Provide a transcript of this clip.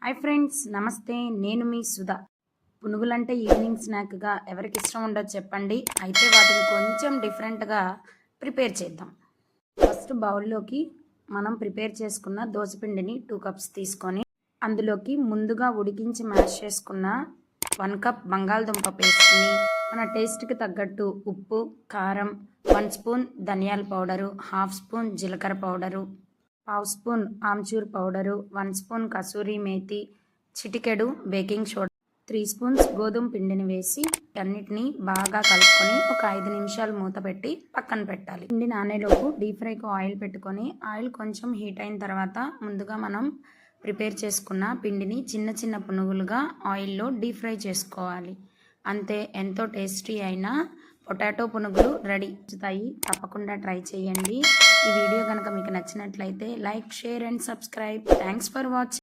Hi friends, నమస్తే. నేను మీ Sudha. పునుగులంటే evening స్నాక్గా ఎవరికి ఇష్టం ఉండదు చెప్పండి. అయితే వాటిని కొంచెం డిఫరెంట్గా ప్రిపేర్ చేద్దాం. ఫస్ట్ బౌల్లోకి మనం ప్రిపేర్ చేసుకున్న దోసపిండిని 2 కప్స్ తీసుకొని అందులోకి ముందుగా ఉడికించి మ్యాష్ చేసుకున్న 1 కప్ బంగాళదుంప పేస్ట్ని, మన టేస్ట్కి తగ్గట్టు ఉప్పు, కారం, 1 స్పూన్ ధనియాల పౌడరు, 1/2 స్పూన్ జీలకర్ర powder, 1/2 spoon amchur powder, 1 spoon kasuri methi, చిటికెడు బేకింగ్ సోడా, 3 స్పూన్స్ గోధుమ పిండిని వేసి అన్నిటినీ బాగా కలుపుకొని ఒక 5 నిమిషాలు మూత పెట్టి పక్కన పెట్టాలి. పిండి నానేలోపు డీప్ ఫ్రైకి ఆయిల్ పెట్టుకొని ఆయిల్ కొంచెం హీట్ అయిన తర్వాత ముందుగా మనం ప్రిపేర్ చేసుకున్న పిండిని చిన్న చిన్న పునుగులుగా ఆయిల్లో డీప్ ఫ్రై చేసుకోవాలి. అంతే, ఎంతో టేస్టీ అయిన పొటాటో పునుగులు రెడీ అవుతాయి. తప్పకుండా ట్రై చేయండి. ఈ వీడియో కనుక మీకు నచ్చినట్లయితే like, share and subscribe. Thanks for watching.